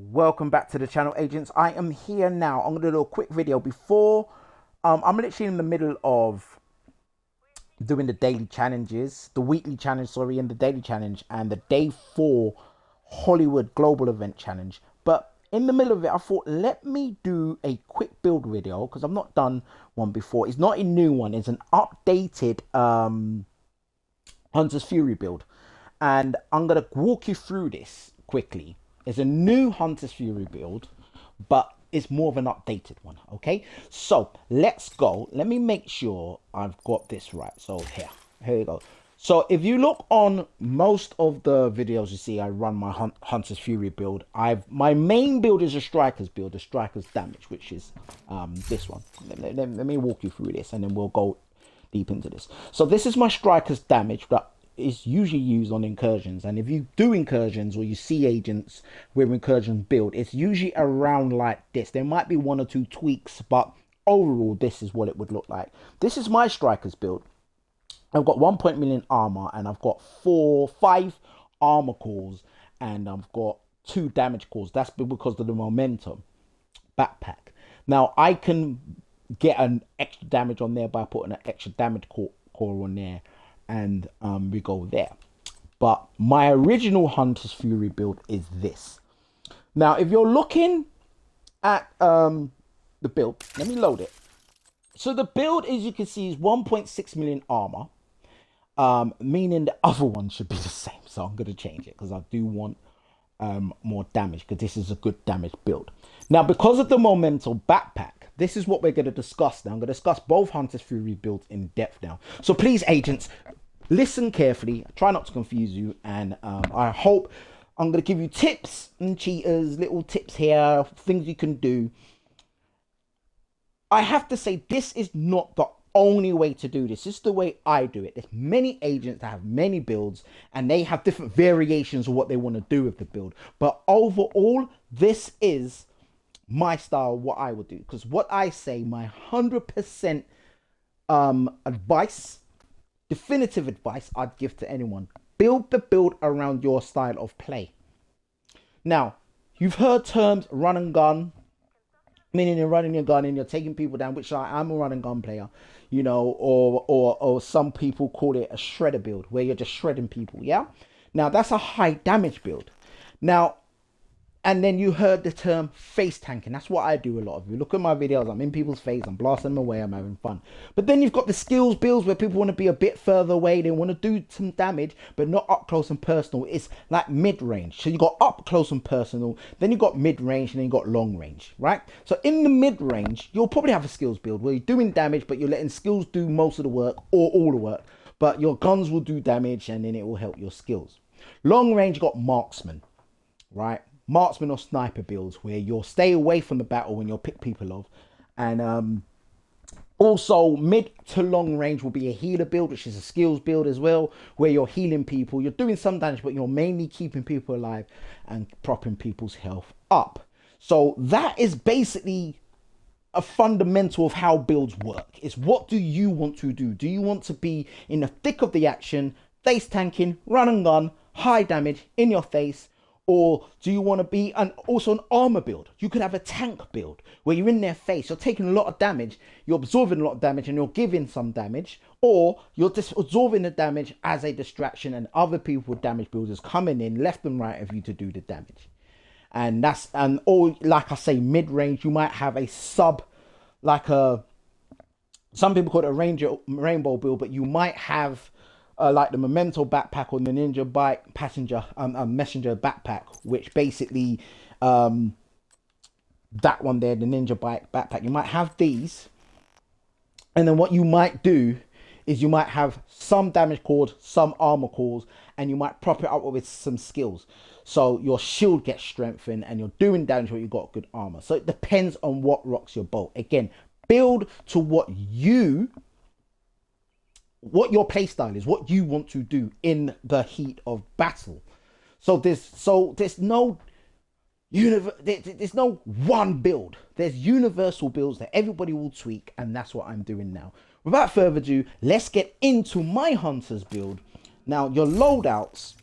Welcome back to the channel, agents. I am here now. I'm gonna do a quick video before I'm literally in the middle of doing the daily challenges, the weekly challenge, sorry, and the daily challenge, and the day 4 Hollywood global event challenge. But in the middle of it, I thought, let me do a quick build video because I've not done one before. It's not a new one, it's an updated Hunter's Fury build, and I'm gonna walk you through this quickly. It's a new Hunter's Fury build, but it's more of an updated one, okay? So let's go. Let me make sure I've got this right. So here you go. So if you look on most of the videos you see, I run my Hunter's Fury build. My main build is a Striker's build, a Striker's damage, which is this one. Let me walk you through this, and then we'll go deep into this. So this is my Striker's damage that is usually used on incursions, and if you do incursions or you see agents with incursion build, it's usually around like this. There might be one or two tweaks, but overall this is what it would look like. This is my Striker's build. I've got 1 million armor, and I've got 5 armor cores, and I've got 2 damage cores. That's because of the Memento backpack. Now I can get an extra damage on there by putting an extra damage core on there, and we go there. But my original Hunter's Fury build is this. Now if you're looking at the build, let me load it. So the build, as you can see, is 1.6 million armor, meaning the other one should be the same. So I'm going to change it because I do want more damage, because this is a good damage build. Now because of the Memento backpack, this is what we're going to discuss now. I'm going to discuss both Hunter's Fury builds in depth now. So please, agents, listen carefully. Try not to confuse you. And I hope I'm going to give you tips and cheaters, little tips here, things you can do. I have to say, this is not the only way to do this. This is the way I do it. There's many agents that have many builds, and they have different variations of what they want to do with the build. But overall, this is my style, what I would do, because what I say, my 100% advice, definitive advice I'd give to anyone: build the build around your style of play. Now you've heard terms run and gun, meaning you're running your gun and you're taking people down, which I'm a run and gun player, you know, or some people call it a shredder build, where you're just shredding people. Yeah, now that's a high damage build. Now, and then you heard the term face tanking. That's what I do a lot of. If you look at my videos, I'm in people's face, I'm blasting them away, I'm having fun. But then you've got the skills builds where people want to be a bit further away. They want to do some damage, but not up close and personal. It's like mid-range. So you got up close and personal, then you got mid-range, and then you got long range, right? So in the mid-range, you'll probably have a skills build where you're doing damage, but you're letting skills do most of the work or all the work. But your guns will do damage, and then it will help your skills. Long range, you got marksman, right? Marksman or sniper builds where you'll stay away from the battle when you'll pick people off. And also mid to long range will be a healer build, which is a skills build as well, where you're healing people, you're doing some damage, but you're mainly keeping people alive and propping people's health up. So that is basically a fundamental of how builds work. It's what do you want to do? Do you want to be in the thick of the action, face tanking, run and gun, high damage, in your face? Or do you want to be also an armor build? You could have a tank build where you're in their face, you're taking a lot of damage, you're absorbing a lot of damage, and you're giving some damage. Or you're just absorbing the damage as a distraction, and other people with damage builders coming in left and right of you to do the damage. And that's, and or like I say, mid-range, you might have a sub, like some people call it a rainbow build, but you might have like the Memento backpack or the Ninja Bike messenger backpack, which basically that one there, the Ninja Bike backpack, you might have these, and then what you might do is you might have some damage cores, some armor cores, and you might prop it up with some skills, so your shield gets strengthened and you're doing damage but you've got good armor. So it depends on what rocks your boat. Again, build to what your playstyle is, what you want to do in the heat of battle. So there's no one build. There's universal builds that everybody will tweak, and that's what I'm doing now. Without further ado, let's get into my Hunter's build. Now, your loadouts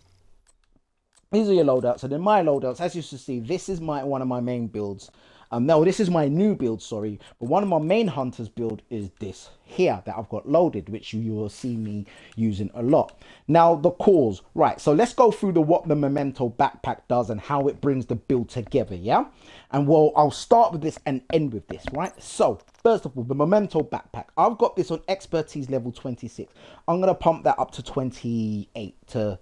These are your loadouts, and then my loadouts, as you can see, this is one of my main builds. No, this is my new build, sorry. But one of my main hunters build is this here that I've got loaded, which you will see me using a lot. Now, the cores. Right, so let's go through what the Memento backpack does and how it brings the build together, yeah? And well, I'll start with this and end with this, right? So, first of all, the Memento backpack. I've got this on expertise level 26. I'm going to pump that up to 28 to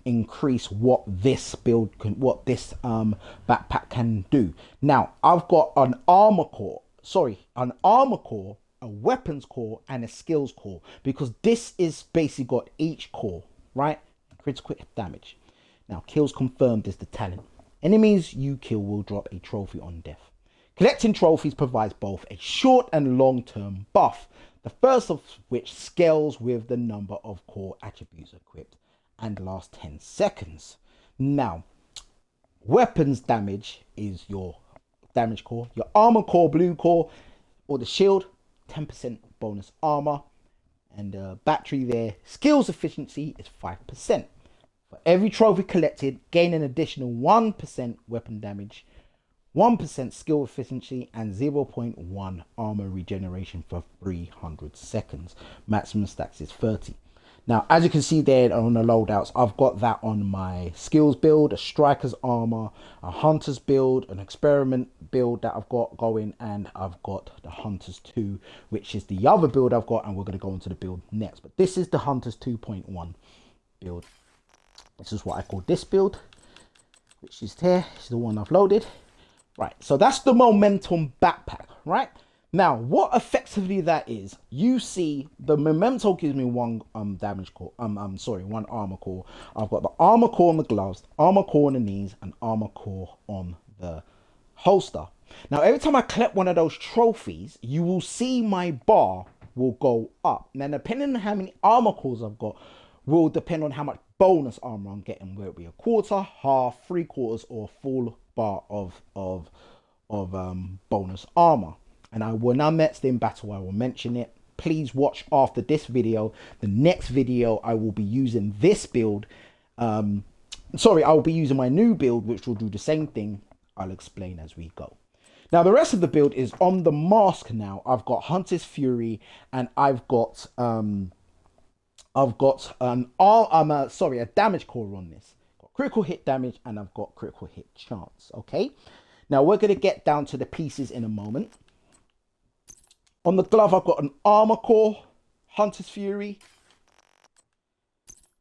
increase what this build can, what this backpack can do. Now, I've got an armor core, a weapons core, and a skills core, because this is basically got each core, right? Critical damage. Now, kills confirmed is the talent. Enemies you kill will drop a trophy on death. Collecting trophies provides both a short and long-term buff, the first of which scales with the number of core attributes equipped and lasts 10 seconds. Now, weapons damage is your damage core, your armor core, blue core, or the shield, 10% bonus armor, and battery there. Skills efficiency is 5%. For every trophy collected, gain an additional 1% weapon damage, 1% skill efficiency, and 0.1 armor regeneration for 300 seconds. Maximum stacks is 30. Now, as you can see there on the loadouts, I've got that on my skills build, a striker's armor, a hunter's build, an experiment build that I've got going, and I've got the hunters 2, which is the other build I've got, and we're going to go into the build next. But this is the hunters 2.1 build. This is what I call this build, which is here. This is the one I've loaded. Right, so that's the Momentum backpack, right? Now, what effectively that is, you see the Memento gives me one damage core, one armor core. I've got the armor core on the gloves, armor core on the knees, and armor core on the holster. Now, every time I collect one of those trophies, you will see my bar will go up. Now, depending on how many armor cores I've got, will depend on how much bonus armor I'm getting, whether it be a quarter, half, 3/4, or full bar of bonus armor. And when I'm next in battle, I will mention it. Please watch after this video. The next video, I will be using this build. I will be using my new build, which will do the same thing. I'll explain as we go. Now, the rest of the build is on the mask now. I've got Hunter's Fury, and I've got a damage core on this. Got critical hit damage, and I've got critical hit chance. Okay. Now we're going to get down to the pieces in a moment. On the glove, I've got an armor core, Hunter's Fury.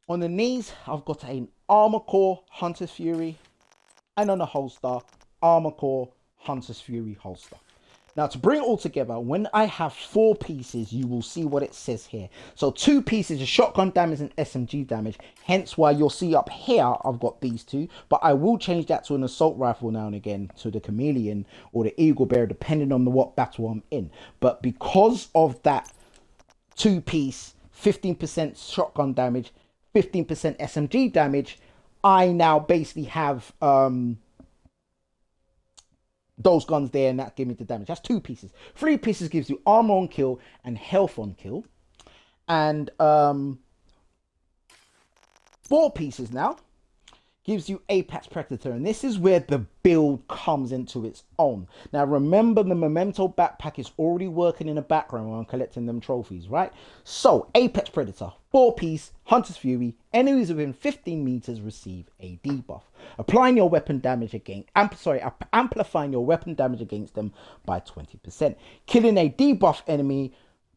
On the knees, I've got an armor core, Hunter's Fury. And on the holster, armor core, Hunter's Fury holster. Now, to bring it all together, when I have 4 pieces, you will see what it says here. So 2 pieces of shotgun damage and SMG damage. Hence why you'll see up here, I've got these 2. But I will change that to an assault rifle now and again, to the Chameleon or the Eagle Bear, depending on what battle I'm in. But because of that 2-piece, 15% shotgun damage, 15% SMG damage, I now basically have those guns there, and that give me the damage. That's 2 pieces. 3 pieces gives you armor on kill and health on kill. And 4 pieces now gives you Apex Predator, and this is where the build comes into its own. Now remember, the Memento backpack is already working in the background while I'm collecting them trophies, right? So Apex Predator, 4-piece, Hunter's Fury, enemies within 15 meters receive a debuff. Applying your weapon damage against, amplifying your weapon damage against them by 20%. Killing a debuff enemy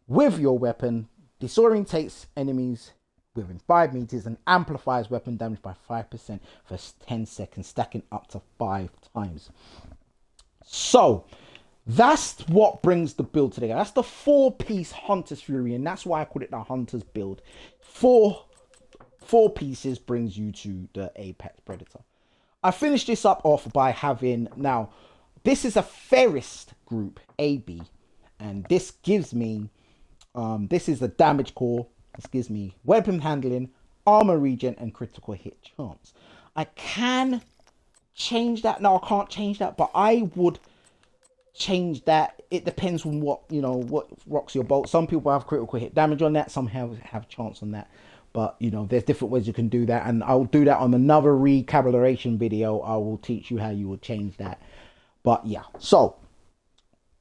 with your weapon disorientates enemies within 5 meters and amplifies weapon damage by 5% for 10 seconds, stacking up to 5 times. So that's what brings the build together. That's the 4-piece Hunter's Fury, and that's why I call it the Hunter's build. 4 pieces brings you to the Apex Predator. I finished this up off by having, now this is a Ferris group AB, and this gives me this is the damage core. This gives me weapon handling, armor regen, and critical hit chance. I can change that. No, I can't change that, but I would change that. It depends on what rocks your boat. Some people have critical hit damage on that. Some have chance on that. But you know, there's different ways you can do that, and I'll do that on another recalibration video. I will teach you how you will change that. But yeah, so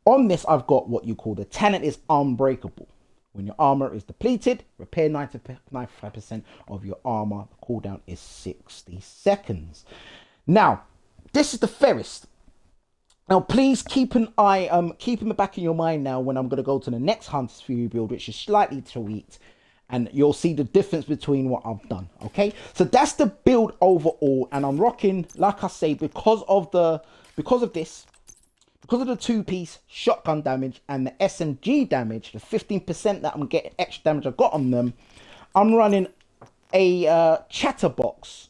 on this, I've got what you call the talent is unbreakable. When your armor is depleted, repair 95% of your armor. The cooldown is 60 seconds. Now, this is the Ferris. Now, please keep an eye, keep in the back of your mind now when I'm going to go to the next Hunter's Fury build, which is slightly tweaked, and you'll see the difference between what I've done. Okay, so that's the build overall, and I'm rocking, like I say, because of the two-piece shotgun damage and the SMG damage, the 15% that I'm getting extra damage I got on them, I'm running a Chatterbox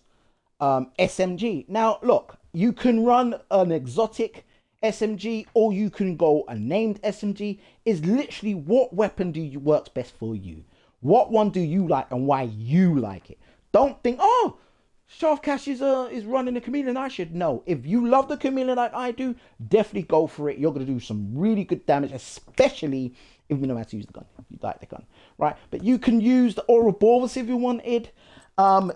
SMG. Now, look, you can run an exotic SMG or you can go a named SMG. Is literally what weapon works best for you. What one do you like and why you like it. Don't think, oh, SHAFTCASH is running a Chameleon. I should know. If you love the Chameleon like I do, definitely go for it. You're going to do some really good damage, especially if you know how to use the gun. If you like the gun, right? But you can use the Ouroboros if you wanted.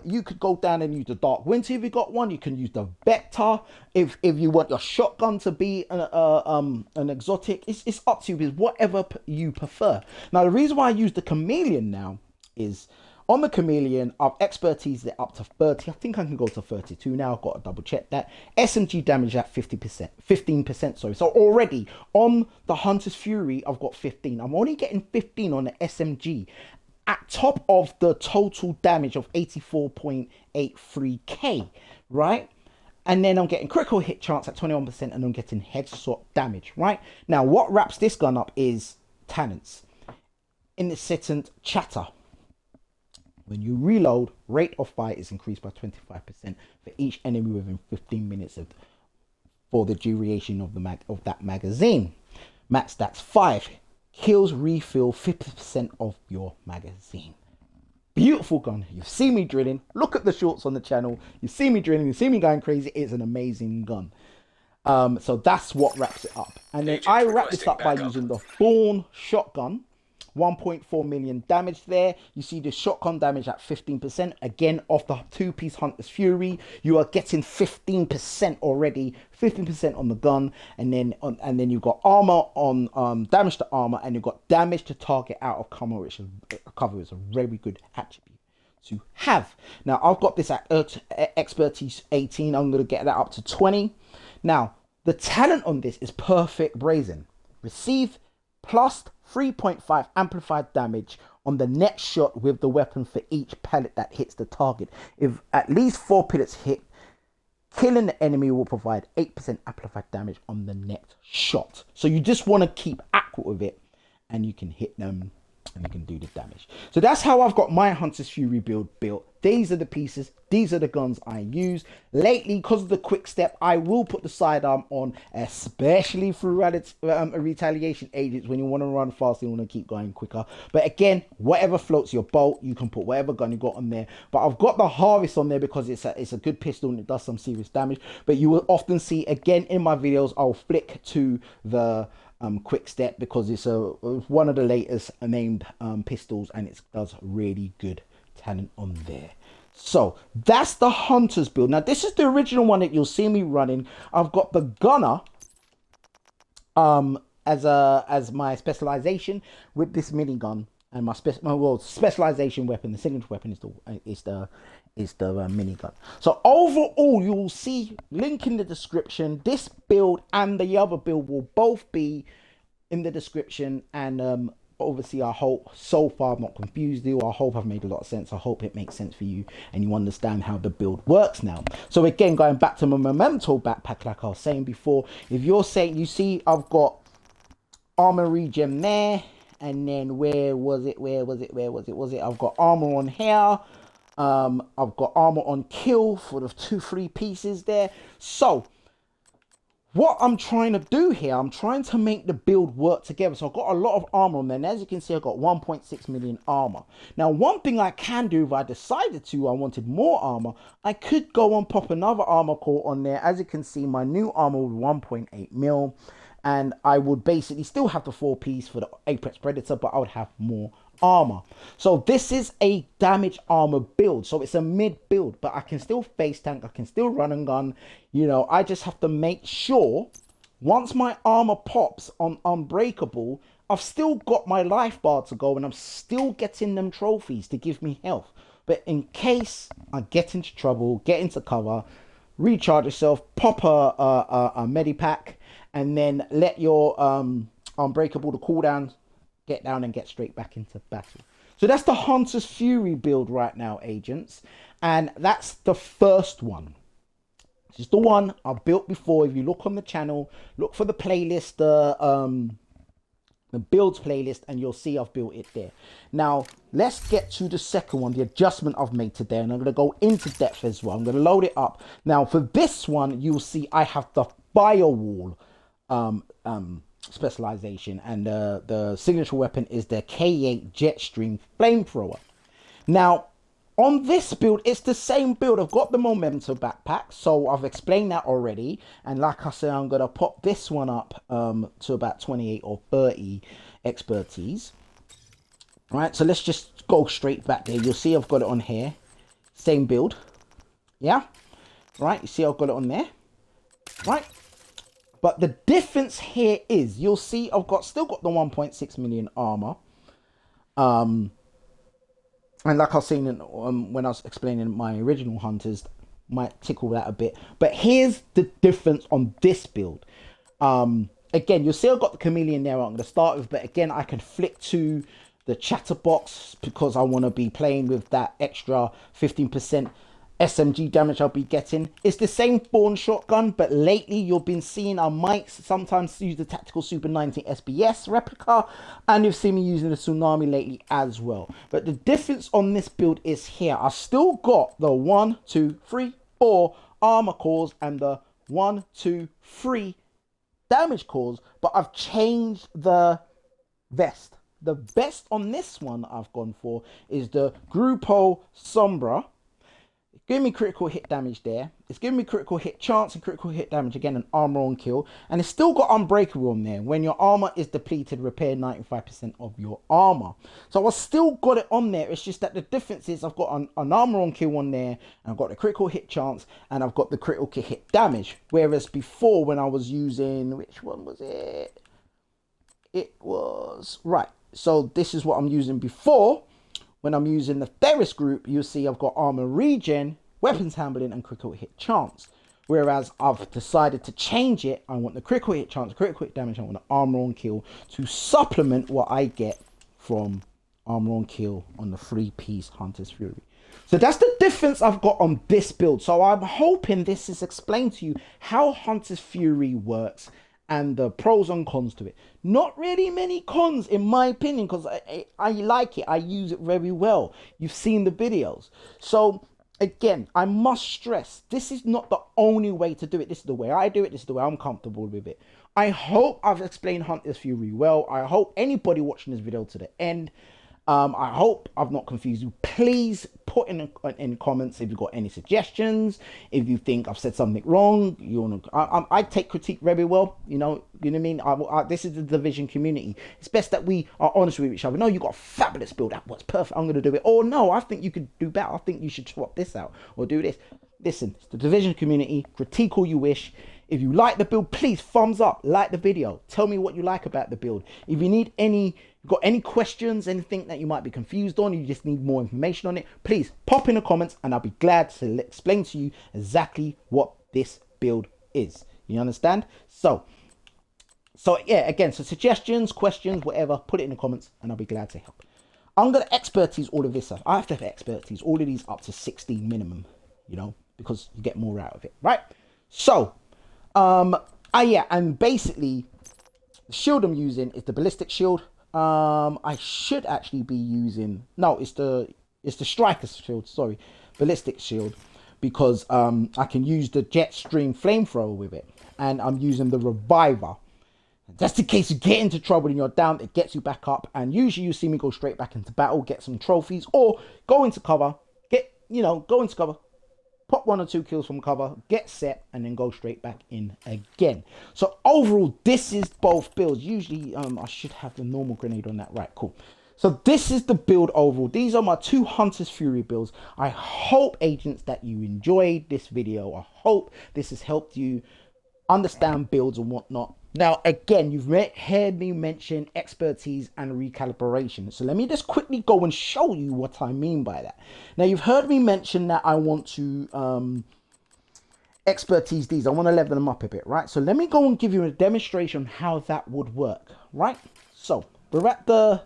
You could go down and use the Dark Winter if you got one. You can use the Vector if you want your shotgun to be an exotic. It's up to you. It's whatever you prefer. Now, the reason why I use the Chameleon now is on the Chameleon, I've expertised it up to 30. I think I can go to 32 now. I've got to double check that. SMG damage at 15%, sorry. So already on the Hunter's Fury, I've got 15. I'm only getting 15 on the SMG at top of the total damage of 84.83k, right? And then I'm getting critical hit chance at 21%, and I'm getting headshot damage, right? Now, what wraps this gun up is talents. Incessant chatter. When you reload, rate of fire is increased by 25% for each enemy within 15 minutes for the duration of that magazine. Max stats 5. Kills refill 50% of your magazine. Beautiful gun. You see me drilling. Look at the shorts on the channel. You see me drilling. You see me going crazy. It's an amazing gun. So that's what wraps it up. And then I wrap this up by using the Thorn shotgun. 1.4 million damage there. You see the shotgun damage at 15%. Again, off the two-piece Hunter's Fury, you are getting 15% already. 15% on the gun, and then you've got armor on damage to armor, and you've got damage to target out of cover, which is a very good attribute to have. Now I've got this at expertise 18. I'm going to get that up to 20. Now the talent on this is perfect brazen. Receive plus 3.5 amplified damage on the next shot with the weapon for each pellet that hits the target. If at least 4 pellets hit, killing the enemy will provide 8% amplified damage on the next shot. So you just want to keep accurate with it, and you can hit them and you can do the damage. So that's how I've got my Hunter's Fury build built. These are the pieces. These are the guns I use. Lately, because of the Quickstep, I will put the sidearm on, especially through retaliation agents when you want to run fast and you want to keep going quicker. But again, whatever floats your boat, you can put whatever gun you got on there. But I've got the Harvest on there because it's a good pistol and it does some serious damage. But you will often see, again, in my videos, I'll flick to the Quickstep because it's one of the latest named pistols, and it does really good talent on there. So that's the Hunter's build. Now this is the original one that you'll see me running. I've got the Gunner as my specialization with this minigun, and my specialization weapon, the signature weapon, is the minigun. So overall, you will see link in the description. This build and the other build will both be in the description, and obviously I hope so far I've not confused you. I hope I've made a lot of sense. I hope it makes sense for you and you understand how the build works now. So again, going back to my Memento backpack, like I was saying before, if you're saying, you see I've got armor regen there, and then where was it? I've got armor on here. I've got armor on kill for the 2-3 pieces there. So what I'm trying to do here, I'm trying to make the build work together. So I've got a lot of armor on there, and as you can see, I've got 1.6 million armor. Now, one thing I can do if I decided to, I wanted more armor, I could go and pop another armor core on there. As you can see, my new armor with 1.8 mil, and I would basically still have the 4-piece for the Apex Predator, but I would have more armor. So this is a damage armor build. So it's a mid build, but I can still face tank. I can still run and gun. You know, I just have to make sure once my armor pops on Unbreakable, I've still got my life bar to go and I'm still getting them trophies to give me health. But in case I get into trouble, get into cover, recharge yourself, pop a medipack, and then let your Unbreakable to cooldown, get down and get straight back into battle. So that's the Hunter's Fury build right now, agents. And that's the first one. This is the one I've built before. If you look on the channel, look for the playlist, the builds playlist, and you'll see I've built it there. Now, let's get to the second one, the adjustment I've made today, and I'm going to go into depth as well. I'm going to load it up. Now, for this one, you'll see I have the FIREWALL specialization, and the signature weapon is the K8 Jetstream Flamethrower. Now, on this build, it's the same build. I've got the Memento backpack, so I've explained that already. And like I said, I'm going to pop this one up to about 28 or 30 expertise. All right, so let's just go straight back there. You'll see I've got it on here. Same build. Yeah? Right, you see I've got it on there. Right? But the difference here is, you'll see I've still got the 1.6 million armor. And like I was saying when I was explaining my original hunters, might tickle that a bit. But here's the difference on this build. Again, you'll see I've got the Chameleon there I'm going to start with. But again, I can flick to the chatterbox because I want to be playing with that extra 15% SMG damage I'll be getting. It's the same Thorn shotgun, but lately you've been seeing I might sometimes use the Tactical Super 90 SBS replica, and you've seen me using the Tsunami lately as well. But the difference on this build is here. I still got the 1, 2, 3, 4 armor cores and the 1, 2, 3 damage cores, but I've changed the vest. The vest on this one I've gone for is the Grupo Sombra. Give me critical hit damage there. It's giving me critical hit chance and critical hit damage again, and armor on kill. And it's still got Unbreakable on there. When your armor is depleted, repair 95% of your armor. So I've still got it on there. It's just that the difference is I've got an armor on kill on there, and I've got the critical hit chance, and I've got the critical hit damage. Whereas before, when I was using, which one was it? It was, right. So this is what I'm using before. When I'm using the Ferris group, you'll see I've got armor regen, weapons handling, and critical hit chance. Whereas I've decided to change it. I want the critical hit chance, critical hit damage, I want the armor on kill to supplement what I get from armor on kill on the 3-piece Hunter's Fury. So that's the difference I've got on this build. So I'm hoping this is explained to you how Hunter's Fury works and the pros and cons to it. Not really many cons in my opinion, because I like it. I use it very well. You've seen the videos. So again, I must stress, this is not the only way to do it. This is the way I do it. This is the way I'm comfortable with it. I hope I've explained Hunter's Fury well. I hope anybody watching this video to the end, I hope I've not confused you. Please put in comments if you've got any suggestions. If you think I've said something wrong, you want to. I take critique very well. You know what I mean. This is the Division community. It's best that we are honest with each other. No, you got a fabulous build. That was perfect. I'm going to do it. Or no, I think you could do better. I think you should swap this out or do this. Listen, it's the Division community. Critique all you wish. If you like the build, please thumbs up, like the video. Tell me what you like about the build. If you need got any questions, anything that you might be confused on, you just need more information on it, please pop in the comments and I'll be glad to explain to you exactly what this build is. You understand? So yeah, again, so suggestions, questions, whatever, put it in the comments and I'll be glad to help. I'm going to expertise all of this stuff. I have to have expertise all of these up to 16 minimum, you know, because you get more out of it, right? So, yeah, and basically the shield I'm using is the ballistic shield. I should actually be using, no, it's the striker's shield, sorry, ballistic shield, because I can use the Jetstream Flamethrower with it, and I'm using the reviver. Just in case you get into trouble and you're down, it gets you back up, and usually you see me go straight back into battle, get some trophies, or go into cover, go into cover, pop 1 or 2 kills from cover, get set, and then go straight back in again. So overall, this is both builds. Usually, I should have the normal grenade on that. Right, cool. So this is the build overall. These are my 2 Hunter's Fury builds. I hope, agents, that you enjoyed this video. I hope this has helped you understand builds and whatnot. Now, again, you've heard me mention expertise and recalibration. So let me just quickly go and show you what I mean by that. Now, you've heard me mention that I want to expertise these. I want to level them up a bit, right? So let me go and give you a demonstration on how that would work, right? So we're at the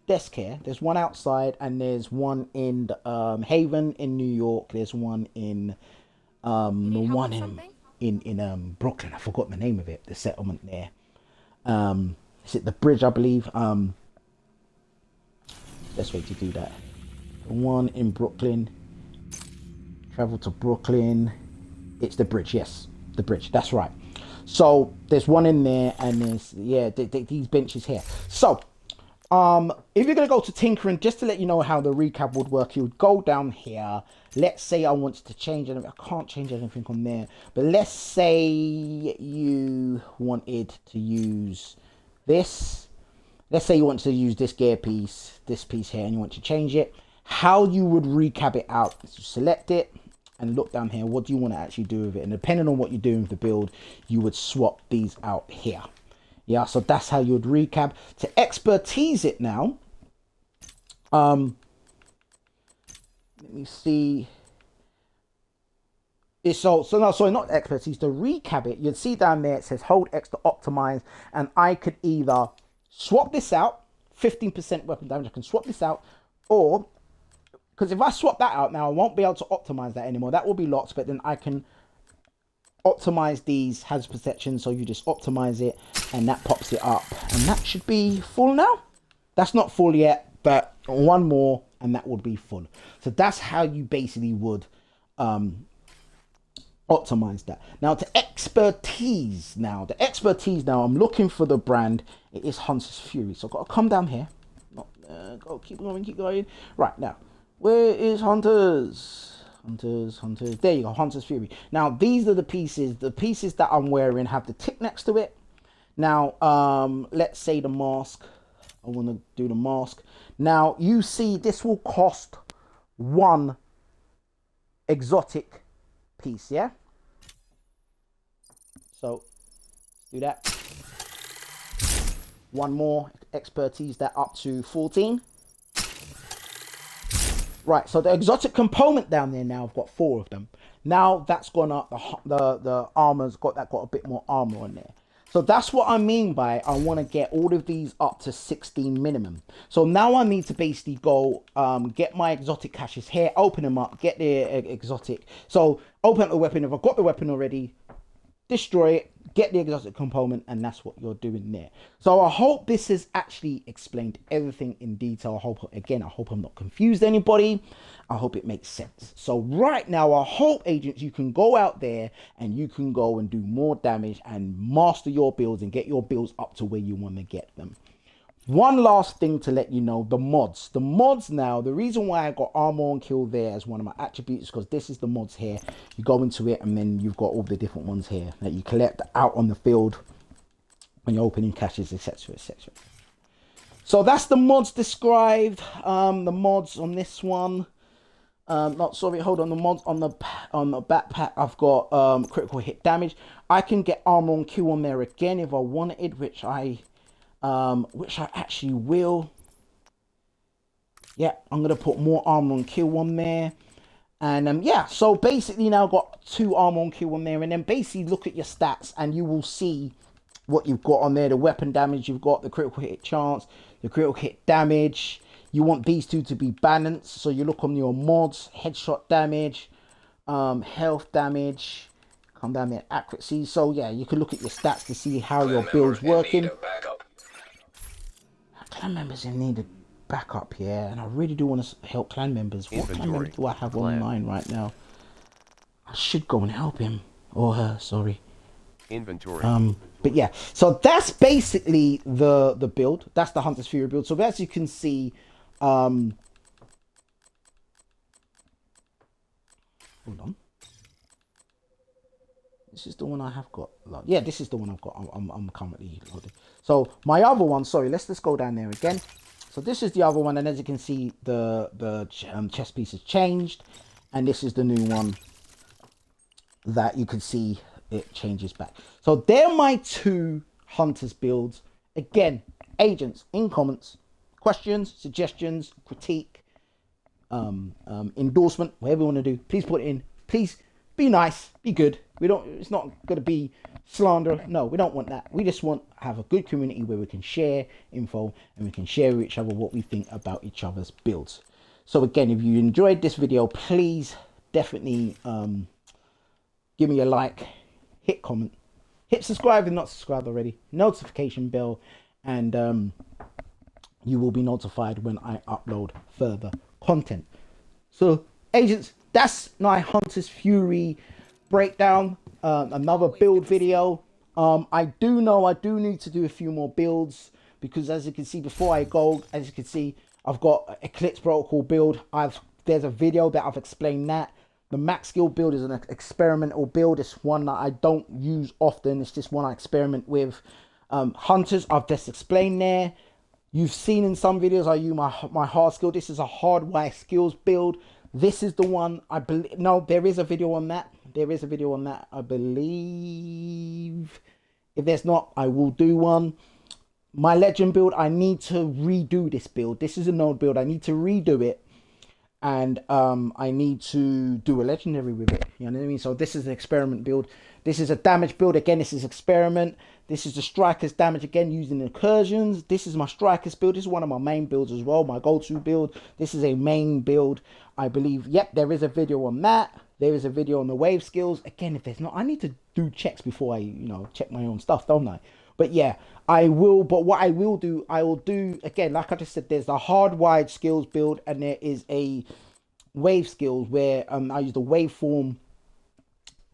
desk here. There's one outside and there's one in the, Haven in New York. There's one in in Brooklyn. I forgot the name of it, the settlement there. Is it the bridge, I believe? Best way to do that. The one in Brooklyn. Travel to Brooklyn. It's the bridge, yes. The bridge, that's right. So there's one in there and there's, yeah, these benches here. So if you're going to go to tinkering, just to let you know how the recap would work, you would go down here. Let's say I wanted to change anything. I can't change anything on there, but let's say you wanted to use this. Let's say you want to use this gear piece, this piece here, and you want to change it. How you would recap it out is to select it and look down here. What do you want to actually do with it? And depending on what you're doing with the build, you would swap these out here. Yeah, so that's how you would recap. To expertise it now, let me see. Sorry, not expertise. To recap it, you'd see down there, it says hold X to optimize. And I could either swap this out, 15% weapon damage. I can swap this out, or, because if I swap that out now, I won't be able to optimize that anymore. That will be locked, but then I can optimize these hazard perception. So you just optimize it and that pops it up, and that should be full now. That's not full yet, but one more and that would be full. So that's how you basically would optimize that. Now to expertise now, I'm looking for the brand. It is Hunter's Fury. So I've got to come down here. Keep going. Right, now where is Hunters? There you go, Hunter's Fury. Now these are the pieces that I'm wearing have the tick next to it. Now let's say the mask, I want to do the mask. Now you see this will cost 1 exotic piece, yeah? So do that. 1 more expertise, that up to 14. Right, so the exotic component down there now, I've got 4 of them. Now that's gone up, the armor's got a bit more armor on there. So that's what I mean by I want to get all of these up to 16 minimum. So now I need to basically go get my exotic caches here, open them up, get the exotic. So open up the weapon. If I've got the weapon already, destroy it, get the exotic component, and that's what you're doing there. So I hope this has actually explained everything in detail. I hope I'm not confused anybody. I hope it makes sense. So right now, I hope, agents, you can go out there and you can go and do more damage and master your builds and get your builds up to where you want to get them. One last thing to let you know, the mods. The mods now, the reason why I got armor and kill there as one of my attributes, because this is the mods here. You go into it and then you've got all the different ones here that you collect out on the field when you're opening caches, etc, etc. So that's the mods described. The mods on this one. Hold on. The mods on the backpack, I've got critical hit damage. I can get armor and kill on there again if I wanted, which I actually will. Yeah, I'm gonna put more armor and kill on there, and yeah, so basically now I've got 2 armor and kill on there, and then basically look at your stats and you will see what you've got on there. The weapon damage you've got, the critical hit chance, the critical hit damage. You want these 2 to be balanced, so you look on your mods, headshot damage, health damage, come down there, accuracy. So yeah, you can look at your stats to see how your build's working. Clan members in need of backup here, and I really do want to help clan members. What clan member do I have online right now? I should go and help him or her. Sorry. Inventory. But yeah, so that's basically the build. That's the Hunter's Fury build. So as you can see, hold on. This is the one I have got. Yeah, this is the one I've got. I'm currently loaded. So my other one, sorry, let's just go down there again. So this is the other one, and as you can see, the chest piece has changed, and this is the new one that you can see it changes back. So they're my two hunters builds. Again, agents, in comments, questions, suggestions, critique, endorsement, whatever you want to do, please put it in. Please be nice, be good. It's not going to be slander. No, we don't want that. We just want to have a good community where we can share info and we can share with each other what we think about each other's builds. So again, if you enjoyed this video, please definitely give me a like, hit comment, hit subscribe if not subscribed already, notification bell, and you will be notified when I upload further content. So agents, that's my Hunter's Fury breakdown, another build video. I do need to do a few more builds, because as you can see, before I go, as you can see, I've got Eclipse Protocol build. There's a video that I've explained that. The max skill build is an experimental build. It's one that I don't use often. It's just one I experiment with. Hunters, I've just explained there. You've seen in some videos I use my hard skill. This is a hardwire skills build. This is the one I believe. No, there is a video on that. There is a video on that, I believe. If there's not, I will do one. My legend build, I need to redo this build. This is a node build. I need to redo it. And I need to do a legendary with it. You know what I mean? So this is an experiment build. This is a damage build. Again, this is experiment. This is the strikers damage, again, using incursions. This is my strikers build. This is one of my main builds as well, my go-to build. This is a main build, I believe. Yep, there is a video on that. There is a video on the wave skills. Again, if there's not, I need to do checks before I, check my own stuff, don't I? But yeah, I will. But what I will do, again, like I just said, there's a hardwired skills build, and there is a wave skills where I use the waveform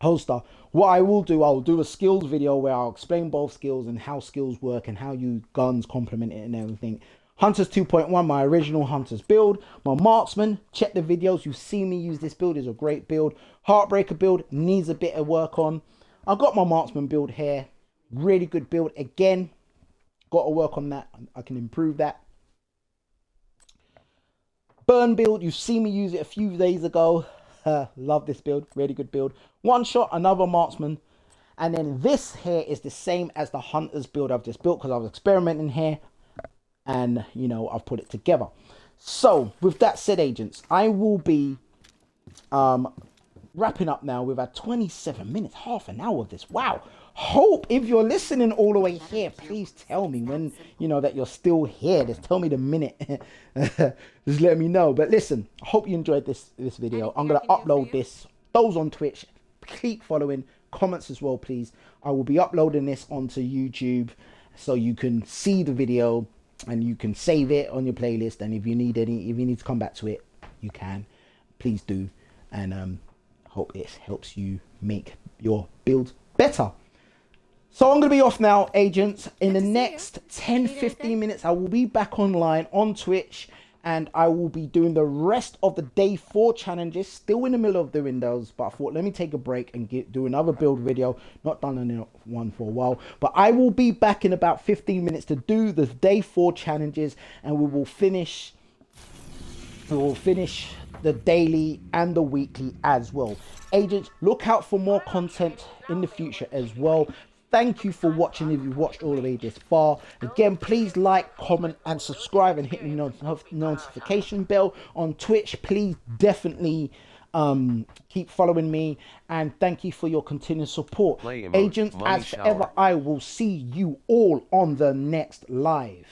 poster. What I will do, I'll do a skills video where I'll explain both skills and how skills work and how you guns complement it and everything. Hunters 2.1, my original Hunters build. My Marksman, check the videos. You see me use this build. It's a great build. Heartbreaker build needs a bit of work on. I've got my Marksman build here. Really good build. Again, got to work on that. I can improve that. Burn build, you've seen me use it a few days ago. Love this build. Really good build. One shot, another Marksman. And then this here is the same as the Hunters build I've just built, because I was experimenting here. And, I've put it together. So, with that said, agents, I will be wrapping up now. We've had 27 minutes, half an hour of this. Wow. Hope if you're listening all the way here, please tell me when, that you're still here. Just tell me the minute. Just let me know. But listen, I hope you enjoyed this video. I'm going to upload this. Those on Twitch, keep following. Comments as well, please. I will be uploading this onto YouTube so you can see the video and you can save it on your playlist. And if you need to come back to it, you can. Please do. And hope it helps you make your build better. So I'm going to be off now, agents. In the next 10-15 minutes, I will be back online on Twitch, and I will be doing the rest of the day 4 challenges. Still in the middle of doing those, but I thought, let me take a break and do another build video. Not done one for a while, but I will be back in about 15 minutes to do the day 4 challenges, and we will finish the daily and the weekly as well. Agents, look out for more content in the future as well. Thank you for watching if you've watched all the way this far. Again, please like, comment, and subscribe, and hit the notification bell on Twitch. Please definitely keep following me, and thank you for your continued support. Agents, as forever, I will see you all on the next live.